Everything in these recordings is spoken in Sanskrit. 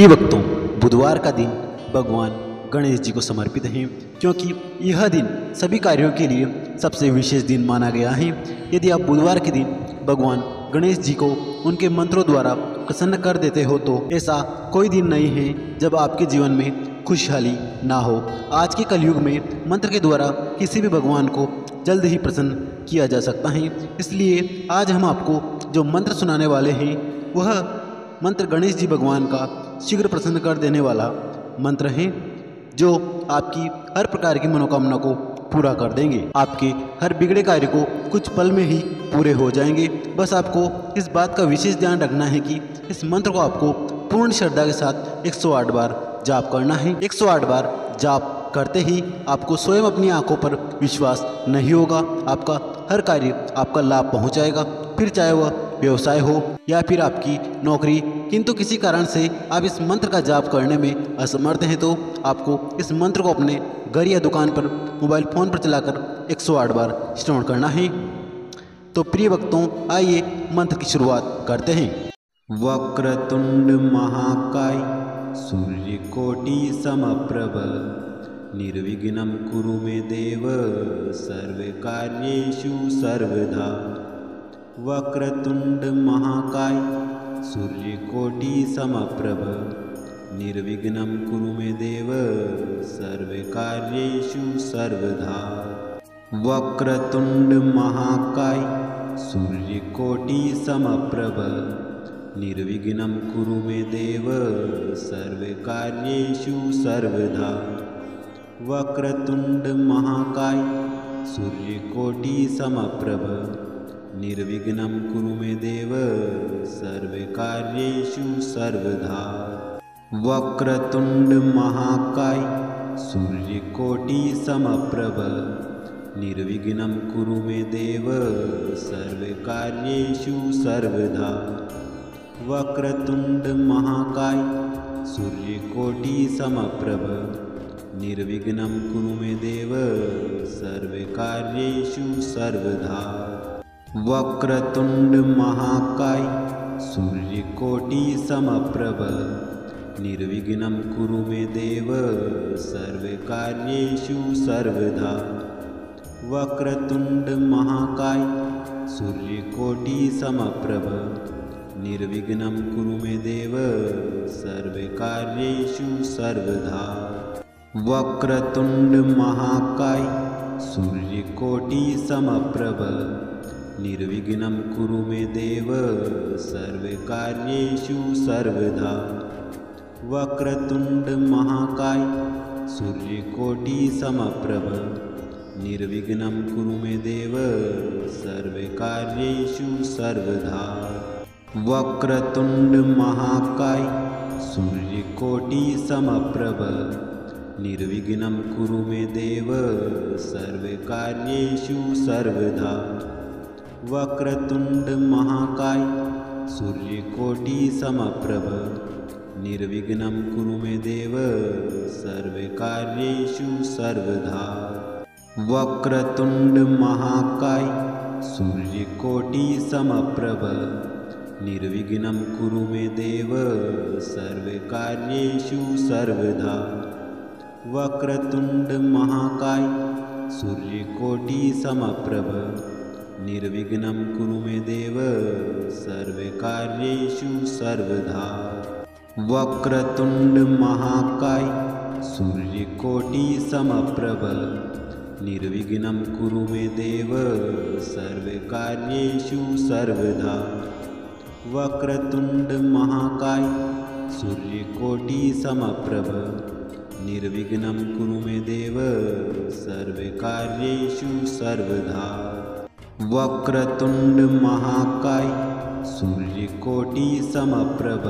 प्रिय भक्तों, बुधवार का दिन भगवान गणेश जी को समर्पित है, क्योंकि यह दिन सभी कार्यों के लिए सबसे विशेष दिन माना गया है। यदि आप बुधवार के दिन भगवान गणेश जी को उनके मंत्रों द्वारा प्रसन्न कर देते हो तो ऐसा कोई दिन नहीं है जब आपके जीवन में खुशहाली ना हो। आज के कलयुग में मंत्र के द्वारा किसी भी भगवान को जल्द ही प्रसन्न किया जा सकता है। इसलिए आज हम आपको जो मंत्र सुनाने वाले हैं वह मंत्र गणेश जी भगवान का शीघ्र प्रसन्न कर देने वाला मंत्र है, जो आपकी हर प्रकार की मनोकामना को पूरा कर देंगे। आपके हर बिगड़े कार्य को कुछ पल में ही पूरे हो जाएंगे। बस आपको इस बात का विशेष ध्यान रखना है कि इस मंत्र को आपको पूर्ण श्रद्धा के साथ 108 बार जाप करना है। 108 बार जाप करते ही आपको स्वयं अपनी आंखों पर विश्वास नहीं होगा। आपका हर कार्य आपका लाभ पहुंचाएगा, फिर चाहे वह व्यवसाय हो या फिर आपकी नौकरी। किंतु किसी कारण से आप इस मंत्र का जाप करने में असमर्थ हैं तो आपको इस मंत्र को अपने घर या दुकान पर मोबाइल फ़ोन पर चलाकर 108 बार श्रवण करना है। तो प्रिय भक्तों, आइए मंत्र की शुरुआत करते हैं। वक्रतुंड महाकाय सूर्यकोटि समप्रभ निर्विघ्नं कुरु मे देव सर्वकार्येषु सर्वदा। वक्रतुंड महाकाय सूर्यकोटि समप्रभ निर्विघ्नं कुरु मे देव सर्वकार्येषु सर्वदा। वक्रतुंड महाकाय सूर्यकोटि समप्रभ निर्विघ्नं कुरु मे देव सर्वकार्येषु सर्वदा। वक्रतुंड महाकाय सूर्यकोटि समप्रभ निर्विघ्नं कुरु मे देव सर्वकार्येषु सर्वदा। वक्रतुंड महाकाय सूर्यकोटि समप्रभ निर्विघ्नं कुरु मे देव सर्वकार्येषु सर्वदा। वक्रतुंड महाकाय सूर्यकोटि समप्रभ निर्विघ्नं कुरु मे देव सर्वकार्येषु सर्वदा। वक्रतुंड महाकाय सूर्यकोटि समप्रभ निर्विघ्नं कुरु मे देव सर्वकार्येषु सर्वदा। वक्रतुंड महाकाय सूर्यकोटि समप्रभ निर्विघ्नं कुरु मे देव सर्वकार्येषु सर्वदा। वक्रतुंड महाकाय सूर्यकोटि समप्रभ निर्विघ्नं कुरु मे देव सर्वकार्येषु सर्वदा। वक्रतुंड महाकाय सूर्यकोटि समप्रभ निर्विघ्नं कुरु मे देव सर्वकार्येषु सर्वदा। वक्रतुंड महाकाय सूर्यकोटि समप्रभ निर्विघ्नं कुरु मे देव सर्वकार्येषु सर्वदा। वक्रतुंड महाकाय सूर्यकोटि समप्रभ निर्विघ्नं कुरु मे देव सर्वकार्येषु सर्वदा। वक्रतुंड महाकाय सूर्यकोटि समप्रभ निर्विघ्नं कुरु मे देव सर्वकार्येषु सर्वदा। वक्रतुंड महाकाय सूर्यकोटि समप्रभ निर्विघ्नं कुरु मे देव सर्वकार्येषु सर्वदा। वक्रतुंड महाकाय सूर्यकोटि समप्रभ निर्विघ्नं कुरु मे देव सर्वकार्येषु सर्वदा। वक्रतुंड महाकाय सूर्यकोटि समप्रभ निर्विघ्नं कुरु मे देव सर्वकार्येषु सर्वदा। वक्रतुंड महाकाय सूर्यकोटि समप्रभ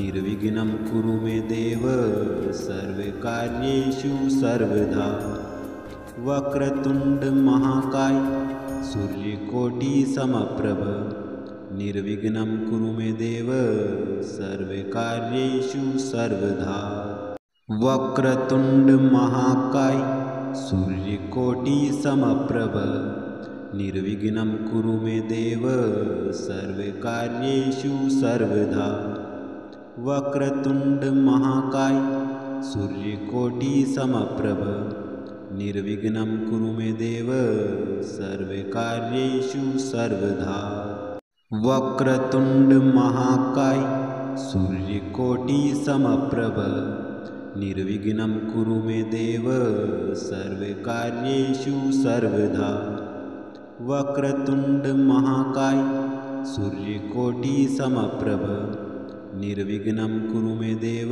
निर्विघ्नं कुरु मे देव सर्वकार्येषु सर्वदा। वक्रतुंड महाकाय सूर्यकोटि समप्रभ निर्विघ्नं कुरु मे देव सर्वकार्येषु सर्वदा। वक्रतुंड महाकाय सूर्यकोटि समप्रभ निर्विघ्नं कुरु मे देव सर्वकार्येषु सर्वदा। वक्रतुंड महाकाय सूर्यकोटि समप्रभ निर्विघ्नं कुरु मे देव सर्वकार्येषु सर्वदा। वक्रतुंड महाकाय सूर्यकोटि समप्रभ निर्विघ्नं कुरु मे देव सर्वकार्येषु सर्वदा। वक्रतुंड महाकाय सूर्यकोटि समप्रभ निर्विघ्नं कुरु मे देव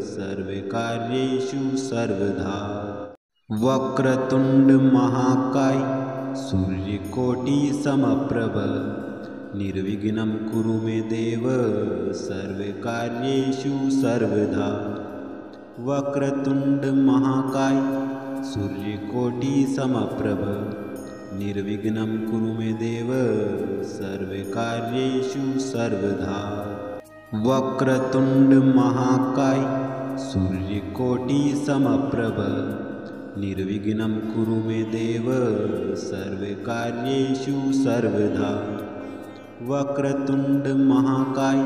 सर्वकार्येषु सर्वदा। वक्रतुंड महाकाय सूर्यकोटि समप्रभ निर्विघ्नं कुरु मे देव सर्वकार्येषु सर्वदा। वक्रतुंड महाकाय सूर्यकोटि समप्रभ निर्विघ्नं कुरु मे देव सर्वकार्येषु सर्वदा। वक्रतुंड महाकाय सूर्यकोटि समप्रभ निर्विघ्नं कुरु मे देव सर्वकार्येषु सर्वदा। वक्रतुंड महाकाय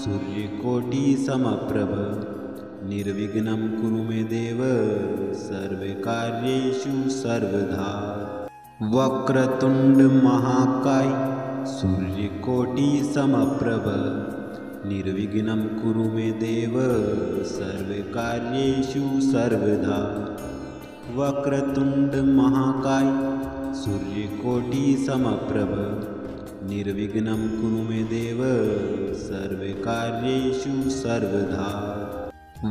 सूर्यकोटि समप्रभ निर्विघ्नं कुरु मे देव सर्वकार्येषु सर्वदा। वक्रतुंड महाकाय सूर्यकोटि समप्रभ निर्विघ्नं कुरु मे देव सर्वकार्येषु सर्वदा। वक्रतुंड महाकाय सूर्यकोटि समप्रभ निर्विघ्नं कुरु मे देव सर्वकार्येषु सर्वदा।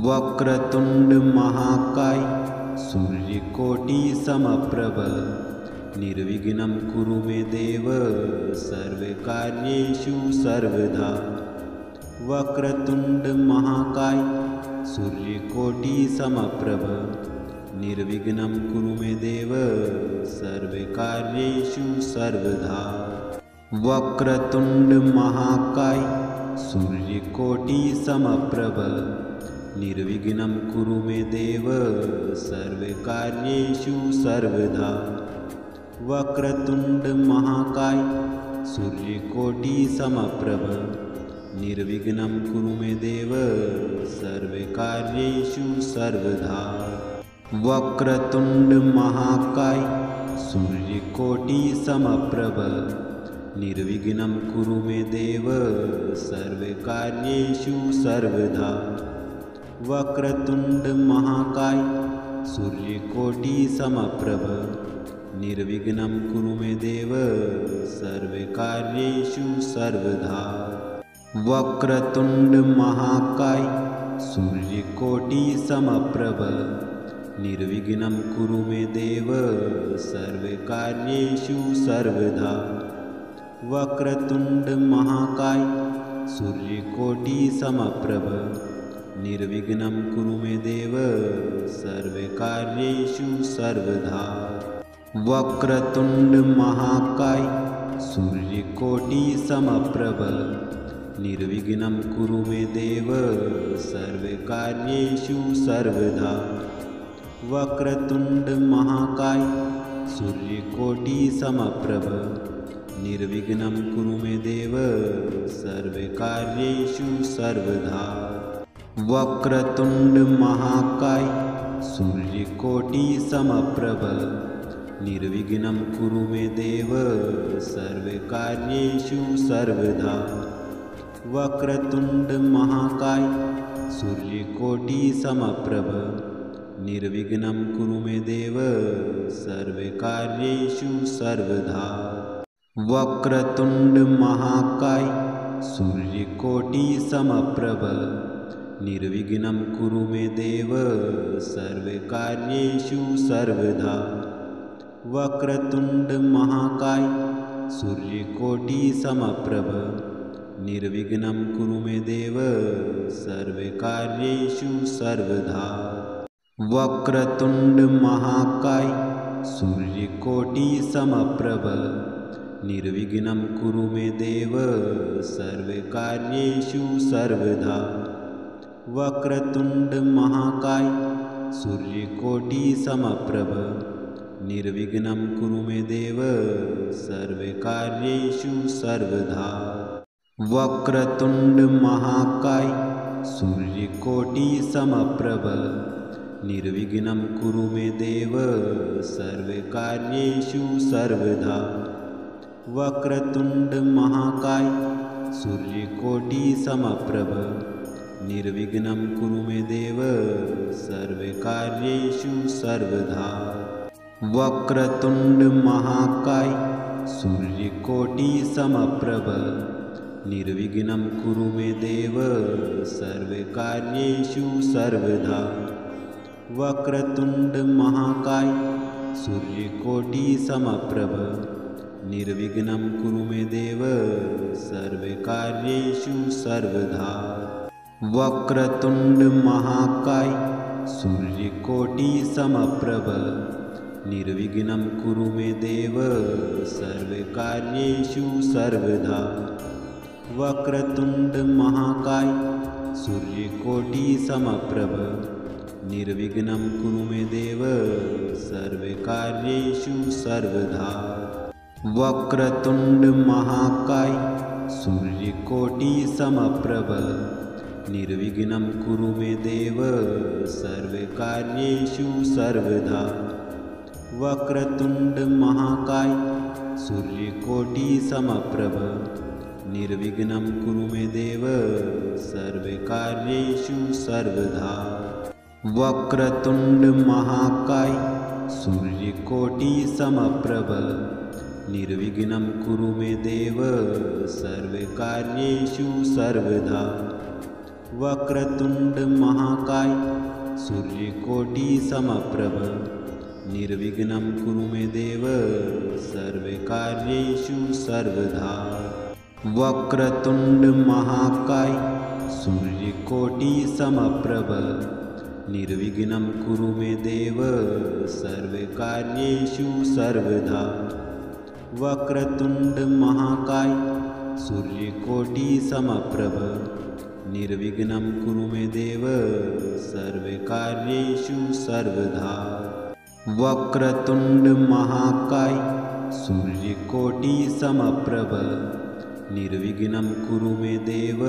वक्रतुंड महाकाय सूर्यकोटि समप्रभ निर्विघ्नं कुरु मे देव सर्वकार्येषु सर्वदा। वक्रतुंड महाकाय सूर्यकोटि समप्रभ निर्विघ्नं कुरु मे देव सर्वकार्येषु सर्वदा। वक्रतुंड महाकाय सूर्यकोटि समप्रभ निर्विघ्नं कुरु मे देव सर्वकार्येषु सर्वदा। वक्रतुंड महाकाय सूर्यकोटि समप्रभ निर्विघ्नं कुरु मे देव सर्वकार्येषु सर्वदा। वक्रतुंड महाकाय सूर्यकोटि समप्रभ निर्विघ्नं कुरु मे देव सर्वकार्येषु सर्वदा। वक्रतुंड महाकाय सूर्यकोटि समप्रभ निर्विघ्नं कुरु मे देव सर्वकार्येषु सर्वदा। वक्रतुंड महाकाय सूर्यकोटि समप्रभ निर्विघ्नं कुरु मे देव सर्वकार्येषु सर्वदा। वक्रतुंड महाकाय सूर्यकोटि समप्रभ निर्विघ्नं कुरु मे देव सर्वकार्येषु सर्वदा। वक्रतुंड महाकाय सूर्यकोटि समप्रभ निर्विघ्नं कुरु मे देव सर्वकार्येषु सर्वदा। वक्रतुंड महाकाय सूर्यकोटि समप्रभ निर्विघ्नं कुरु मे देव सर्वकार्येषु सर्वदा। वक्रतुंड महाकाय सूर्यकोटि समप्रभ निर्विघ्नं कुरु मे देव सर्वकार्येषु सर्वदा। वक्रतुंड महाकाय सूर्यकोटि समप्रभ निर्विघ्नं कुरु मे देव सर्वकार्येषु सर्वदा। वक्रतुंड महाकाय सूर्यकोटि समप्रभ निर्विघ्नं कुरु मे देव सर्वकार्येषु सर्वदा। वक्रतुंड महाकाय सूर्यकोटि समप्रभ निर्विघ्नं कुरु मे देव सर्वकार्येषु सर्वदा। वक्रतुंड महाकाय सूर्यकोटि समप्रभ निर्विघ्नं कुरु मे देव सर्वकार्येषु सर्वदा। वक्रतुंड महाकाय सूर्यकोटि समप्रभ निर्विघ्नं कुरु मे देव सर्वकार्येषु सर्वदा। वक्रतुंड महाकाय सूर्यकोटिसमप्रभ निर्विघ्नं कुरु मे देव सर्वकार्येषु सर्वदा। वक्रतुंड महाकाय सूर्यकोटिसमप्रभ निर्विघ्नं कुरु मे देव सर्वकार्येषु सर्वदा। वक्रतुंड महाकाय सूर्यकोटिसमप्रभ निर्विघ्नं कुरु मे देव सर्वकार्येषु सर्वदा। वक्रतुंड महाकाय सूर्यकोटिसमप्रभ निर्विघ्नं कुरु मे देव सर्वकार्येषु सर्वदा। वक्रतुंड महाकाय सूर्यकोटिसमप्रभ निर्विघ्नं कुरु मे देव सर्वकार्येषु सर्वदा। वक्रतुंड महाकाय सूर्यकोटिसमप्रभ निर्विघ्नं कुरु मे देव सर्वकार्येषु सर्वदा। वक्रतुंड महाकाय सूर्यकोटिसमप्रभ निर्विघ्नं कुरु मे देव सर्वकार्येषु सर्वदा। वक्रतुंड महाकाय सूर्यकोटिसमप्रभ निर्विघ्नं कुरु मे देव सर्वकार्येषु सर्वदा। वक्रतुंड महाकाय सूर्यकोटिसमप्रभ निर्विघ्नं कुरु मे देव सर्वकार्येषु सर्वदा। वक्रतुंड महाकाय सूर्यकोटिसमप्रभ निर्विघ्नं कुरु मे देव सर्वकार्येषु सर्वदा। वक्रतुंड महाकाय सूर्यकोटिसमप्रभ निर्विघ्नं कुरु मे देव सर्वकार्येषु सर्वदा। वक्रतुंड महाकाय सूर्यकोटिसमप्रभ निर्विघ्नं कुरु मे देव सर्वकार्येषु सर्वदा। वक्रतुंड महाकाय सूर्यकोटिसमप्रभ निर्विघ्नं कुरु मे देव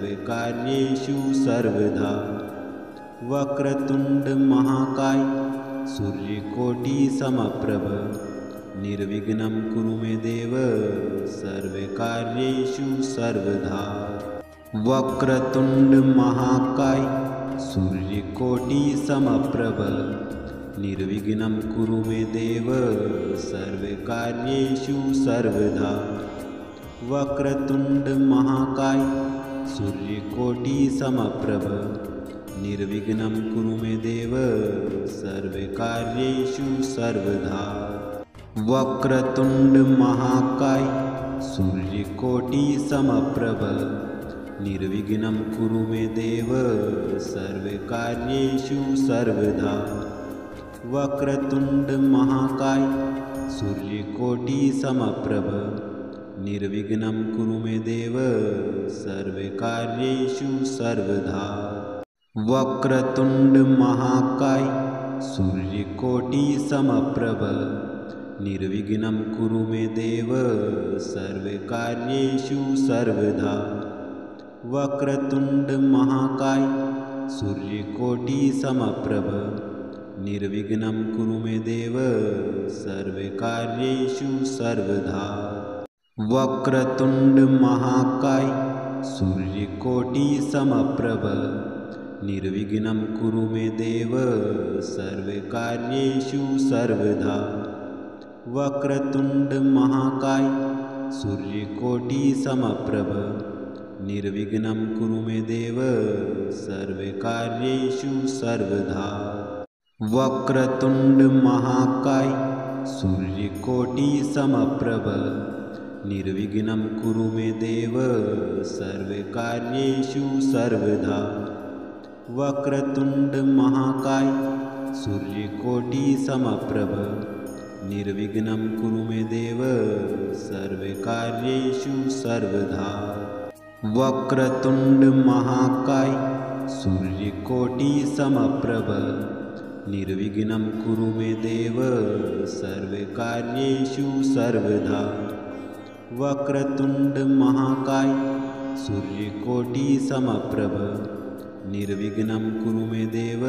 सर्वकार्येषु सर्वदा। वक्रतुंड महाकाय सूर्यकोटिसमप्रभ निर्विघ्नं कुरु मे देव सर्वकार्येषु सर्वदा। वक्रतुंड महाकाय सूर्यकोटिसमप्रभ निर्विघ्नं कुरु मे देव सर्वकार्येषु सर्वदा। वक्रतुंड महाकाय सूर्यकोटिसमप्रभ निर्विघ्नं कुरु मे देव सर्वकार्येषु सर्वदा। वक्रतुंड महाकाय सूर्यकोटिसमप्रभ निर्विघ्नं कुरु मे देव सर्वकार्येषु सर्वदा। वक्रतुंड महाकाय सूर्यकोटिसमप्रभ निर्विघ्नं कुरु मे देव सर्वकार्येषु सर्वदा। वक्रतुंड महाकाय सूर्यकोटिसमप्रभ निर्विघ्नं कुरु मे देव सर्वकार्येषु सर्वदा। वक्रतुंड महाकाय सूर्यकोटिसमप्रभ निर्विघ्नं कुरु मे देव सर्वकार्येषु सर्वदा। वक्रतुंड महाकाय सूर्यकोटिसमप्रभ निर्विघ्नं कुरु मे देव सर्वकार्येषु सर्वदा। वक्रतुंड महाकाय सूर्यकोटिसमप्रभ निर्विघ्नं कुरु मे देव सर्वकार्येषु सर्वदा। वक्रतुंड महाकाय सूर्यकोटिसमप्रभ निर्विघ्नं कुरु मे देव सर्वकार्येषु सर्वदा। वक्रतुंड महाकाय सूर्यकोटिसमप्रभ निर्विघ्नं कुरु मे देव सर्वकार्येषु सर्वदा। वक्रतुंड महाकाय सूर्यकोटिसमप्रभ निर्विघ्नं कुरु मे देव सर्वकार्येषु सर्वदा। वक्रतुंड महाकाय सूर्यकोटिसमप्रभ निर्विघ्नं कुरु मे देव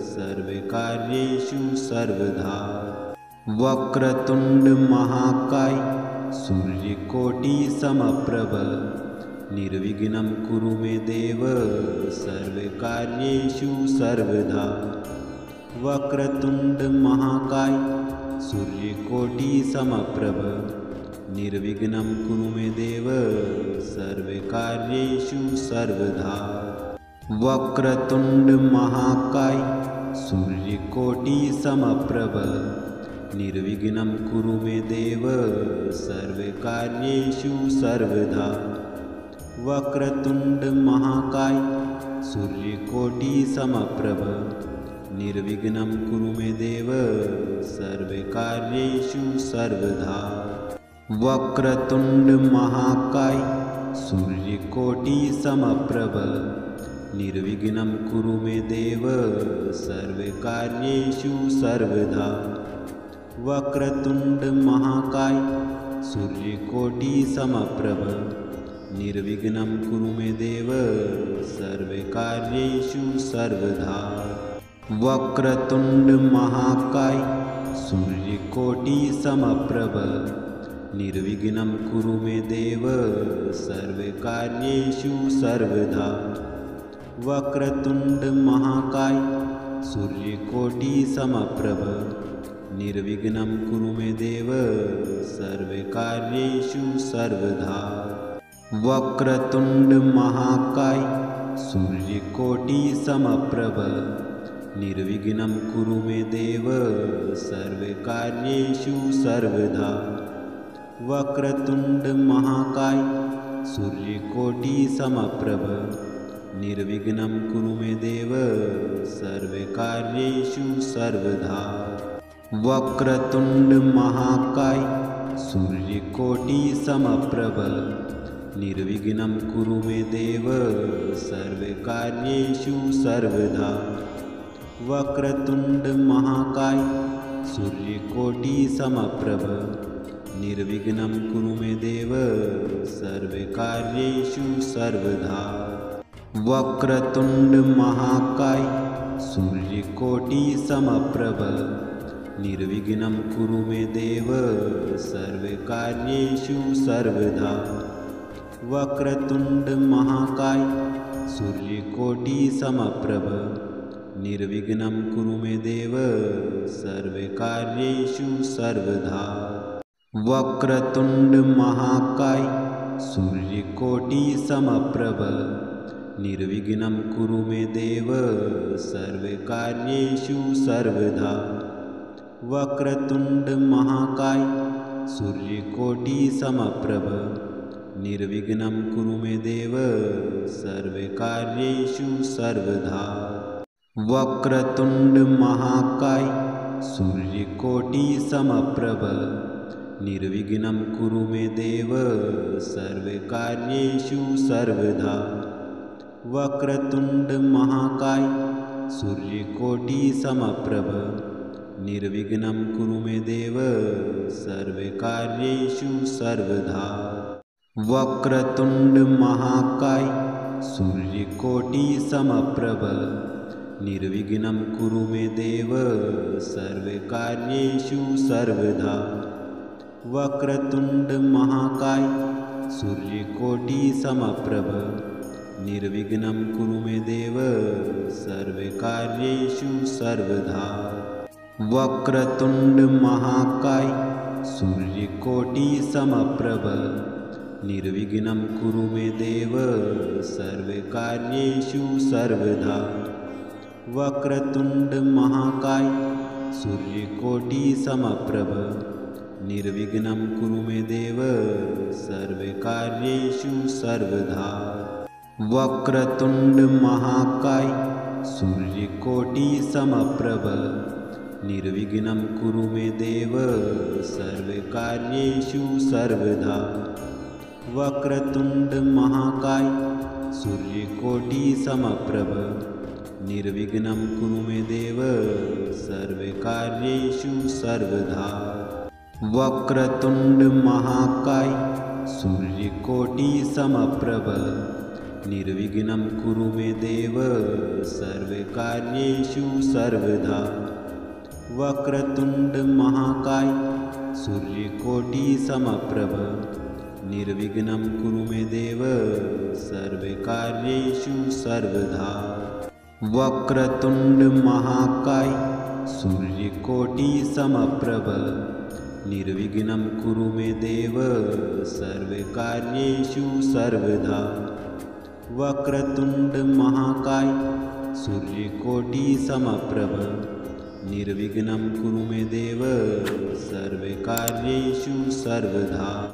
सर्वकार्येषु सर्वदा। वक्रतुंड महाकाय सूर्यकोटिसमप्रभ निर्विघ्नं कुरु मे देव सर्वकार्येषु सर्वदा। वक्रतुंड महाकाय सूर्यकोटिसमप्रभ निर्विघ्नं कुरु मे देव सर्वकार्येषु सर्वदा। वक्रतुंड महाकाय सूर्यकोटिसमप्रभ निर्विघ्नं कुरु मे देव सर्वकार्येषु सर्वदा। वक्रतुंड महाकाय सूर्यकोटिसमप्रभ निर्विघ्नं कुरु मे देव सर्वकार्येषु सर्वदा। वक्रतुंड महाकाय सूर्यकोटिसमप्रभ निर्विघ्नं कुरु मे देव सर्वकार्येषु सर्वदा। वक्रतुंड महाकाय सूर्यकोटिसमप्रभ निर्विघ्नं कुरु मे देव सर्वकार्येषु सर्वदा। वक्रतुंड महाकाय सूर्यकोटिसमप्रभ निर्विघ्नं कुरु मे देव सर्वकार्येषु सर्वदा। वक्रतुंड महाकाय सूर्यकोटिसमप्रभ निर्विघ्नं कुरु मे देव सर्वकार्येषु सर्वदा। वक्रतुंड महाकाय सूर्यकोटिसमप्रभ निर्विघ्नं कुरु मे देव सर्वकार्येषु सर्वदा। वक्रतुंड महाकाय सूर्यकोटिसमप्रभ निर्विघ्नं कुरु मे देव सर्वकार्येषु सर्वदा। वक्रतुंड महाकाय सूर्यकोटिसमप्रभ निर्विघ्नं कुरु मे देव सर्वकार्येषु सर्वदा। वक्रतुंड महाकाय सूर्यकोटिसमप्रभ निर्विघ्नं कुरु मे देव सर्वकार्येषु सर्वदा। वक्रतुंड महाकाय सूर्यकोटिसमप्रभ निर्विघ्नं कुरु मे देव सर्वकार्येषु सर्वदा। वक्रतुंड महाकाय सूर्यकोटिसमप्रभ निर्विघ्नं कुरु मे देव सर्वकार्येषु सर्वदा। वक्रतुंड महाकाय सूर्यकोटिसमप्रभ निर्विघ्नं कुरु मे देव सर्वकार्येषु सर्वदा। वक्रतुंड महाकाय सूर्यकोटिसमप्रभ निर्विघ्नं कुरु मे देव सर्वकार्येषु सर्वदा। वक्रतुंड महाकाय सूर्यकोटिसमप्रभ निर्विघ्नं कुरु मे देव सर्वकार्येषु सर्वदा। वक्रतुंड महाकाय सूर्यकोटिसमप्रभ निर्विघ्नं कुरु मे देव सर्वकार्येषु सर्वदा। वक्रतुंड महाकाय सूर्यकोटिसमप्रभ निर्विघ्नं कुरु मे देव सर्वकार्येषु सर्वदा। वक्रतुंड महाकाय सूर्यकोटिसमप्रभ निर्विघ्नं कुरु मे देव सर्वकार्येषु सर्वदा। वक्रतुंड महाकाय सूर्यकोटिसमप्रभ निर्विघ्नं कुरु मे देव सर्वकार्येषु सर्वदा। वक्रतुंड महाकाय सूर्यकोटिसमप्रभ निर्विघ्नं कुरु मे देव सर्वकार्येषु सर्वदा। वक्रतुंड महाकाय सूर्यकोटिसमप्रभ निर्विघ्नं कुरु मे देव सर्वकार्येषु सर्वदा। वक्रतुंड महाकाय सूर्यकोटिसमप्रभ निर्विघ्नं कुरु मे देव सर्वकार्येषु सर्वदा। वक्रतुंड महाकाय सूर्य सूर्यकोटिसमप्रभ निर्विघ्नं कुरु मे देव सर्वकार्येषु सर्वदा। वक्रतुंड महाकाय सूर्यकोटिसमप्रभ निर्विघ्नं कुरु मे देव सर्वकार्येषु सर्वदा। वक्रतुंड महाकाय सूर्यकोटिसमप्रभ निर्विघ्नं कुरु मे देव सर्वकार्येषु सर्वदा। वक्रतुंड महाकाय सूर्यकोटिसमप्रभ निर्विघ्नं कुरु मे देव सर्वकार्येषु सर्वदा।